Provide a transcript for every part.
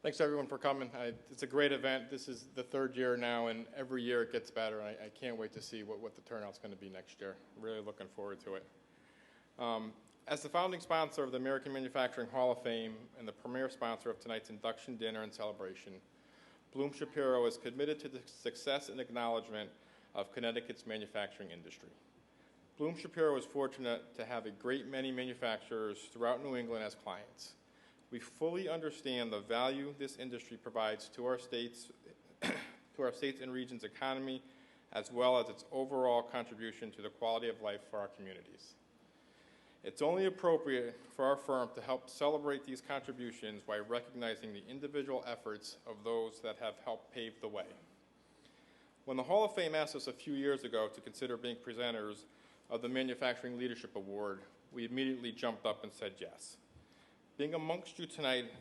Thanks everyone for coming. It's a great event. This is the third year now, and every year it gets better. I can't wait to see what the turnout's going to be next year. I'm really looking forward to it. As the founding sponsor of the American Manufacturing Hall of Fame and the premier sponsor of tonight's induction dinner and celebration, Bloom Shapiro is committed to the success and acknowledgement of Connecticut's manufacturing industry. Bloom Shapiro is fortunate to have a great many manufacturers throughout New England as clients. We fully understand the value this industry provides to our states, and region's economy, as well as its overall contribution to the quality of life for our communities. It's only appropriate for our firm to help celebrate these contributions by recognizing the individual efforts of those that have helped pave the way. When the Hall of Fame asked us a few years ago to consider being presenters of the Manufacturing Leadership Award, we immediately jumped up and said yes. Being amongst you tonight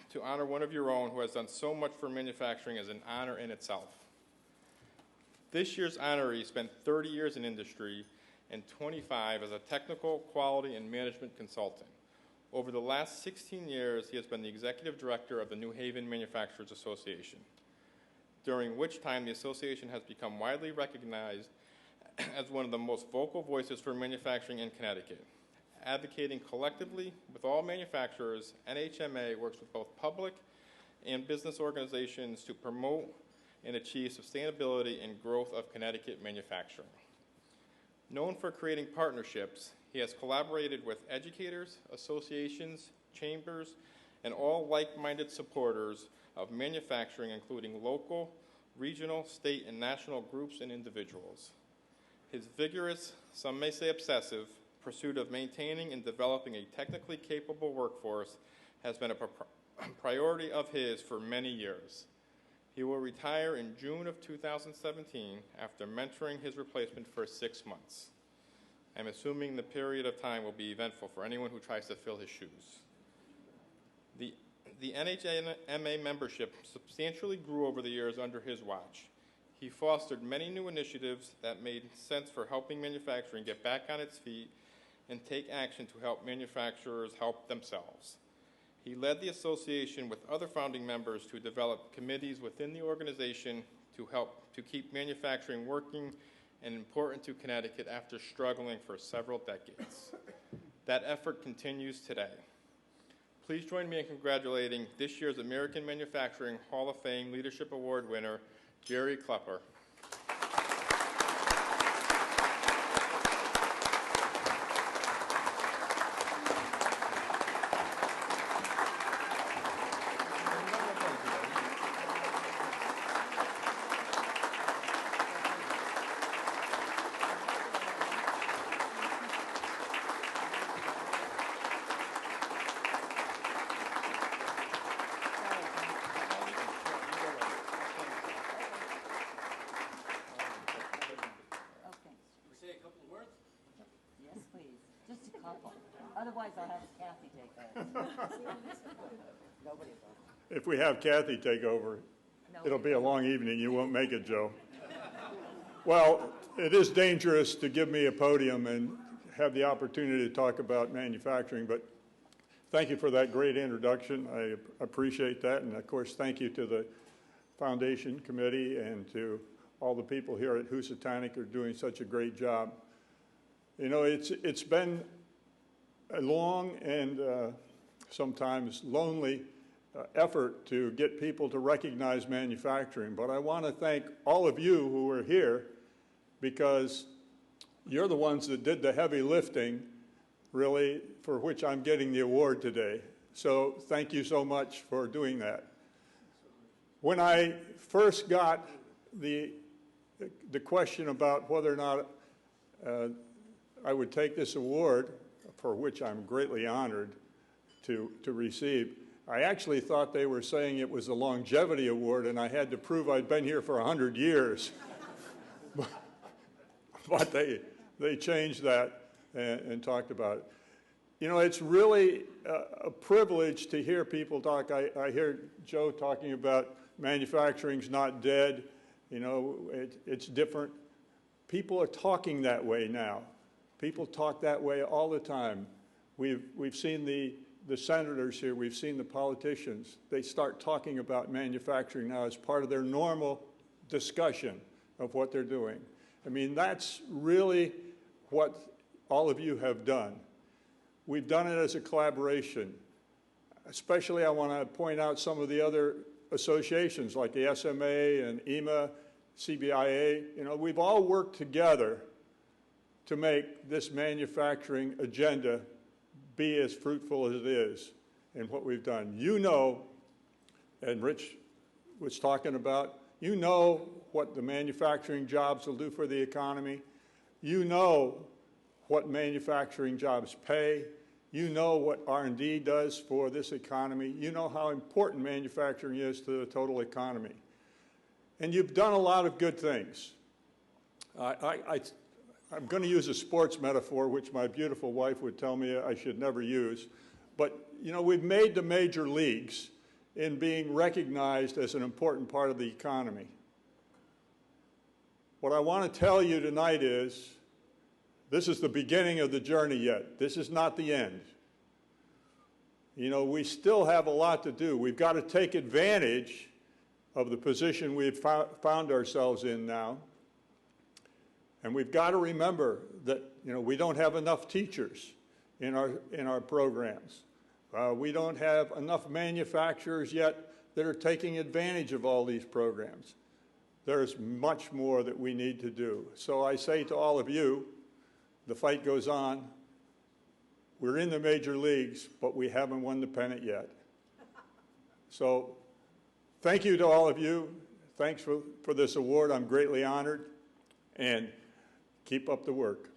to honor one of your own who has done so much for manufacturing is an honor in itself. This year's honoree spent 30 years in industry and 25 as a technical, quality, and management consultant. Over the last 16 years, he has been the executive director of the New Haven Manufacturers Association, during which time the association has become widely recognized as one of the most vocal voices for manufacturing in Connecticut. Advocating collectively with all manufacturers, NHMA works with both public and business organizations to promote and achieve sustainability and growth of Connecticut manufacturing. Known for creating partnerships, he has collaborated with educators, associations, chambers, and all like-minded supporters of manufacturing, including local, regional, state, and national groups and individuals. His vigorous, some may say obsessive, pursuit of maintaining and developing a technically capable workforce has been a priority of his for many years. He will retire in June of 2017 after mentoring his replacement for 6 months. I'm assuming the period of time will be eventful for anyone who tries to fill his shoes. The NHMA membership substantially grew over the years under his watch. He fostered many new initiatives that made sense for helping manufacturing get back on its feet and take action to help manufacturers help themselves. He led the association with other founding members to develop committees within the organization to help to keep manufacturing working and important to Connecticut after struggling for several decades. That effort continues today. Please join me in congratulating this year's American Manufacturing Hall of Fame Leadership Award winner, Jerry Klepper. Otherwise, I'll have Kathy take over. If we have Kathy take over, it'll be a long evening. You won't make it, Joe. Well, it is dangerous to give me a podium and have the opportunity to talk about manufacturing, but thank you for that great introduction. I appreciate that, and of course, thank you to the Foundation Committee and to all the people here at Housatonic who are doing such a great job. You know, it's been a long and sometimes lonely effort to get people to recognize manufacturing. But I want to thank all of you who are here because you're the ones that did the heavy lifting, really, for which I'm getting the award today. So thank you so much for doing that. When I first got the question about whether or not I would take this award, for which I'm greatly honored to receive, I actually thought they were saying it was a longevity award and I had to prove I'd been here for 100 years. But they changed that and talked about it. You know, it's really a privilege to hear people talk. I hear Joe talking about manufacturing's not dead. You know, it's different. People are talking that way now. People talk that way all the time. We've seen the the senators here, we've seen the politicians, they start talking about manufacturing now as part of their normal discussion of what they're doing. I mean, that's really what all of you have done. We've done it as a collaboration. Especially, I want to point out some of the other associations like the SMA and EMA, CBIA. You know, we've all worked together to make this manufacturing agenda be as fruitful as it is in what we've done. You know, and Rich was talking about, you know what the manufacturing jobs will do for the economy. You know what manufacturing jobs pay. You know what R&D does for this economy. You know how important manufacturing is to the total economy. And you've done a lot of good things. I'm going to use a sports metaphor, which my beautiful wife would tell me I should never use. But, you know, we've made the major leagues in being recognized as an important part of the economy. What I want to tell you tonight is, this is the beginning of the journey yet. This is not the end. You know, we still have a lot to do. We've got to take advantage of the position we've found ourselves in now. And we've got to remember that, you know, we don't have enough teachers in our programs. We don't have enough manufacturers yet that are taking advantage of all these programs. There's much more that we need to do. So I say to all of you, the fight goes on. We're in the major leagues, but we haven't won the pennant yet. So thank you to all of you. Thanks for this award. I'm greatly honored. And keep up the work.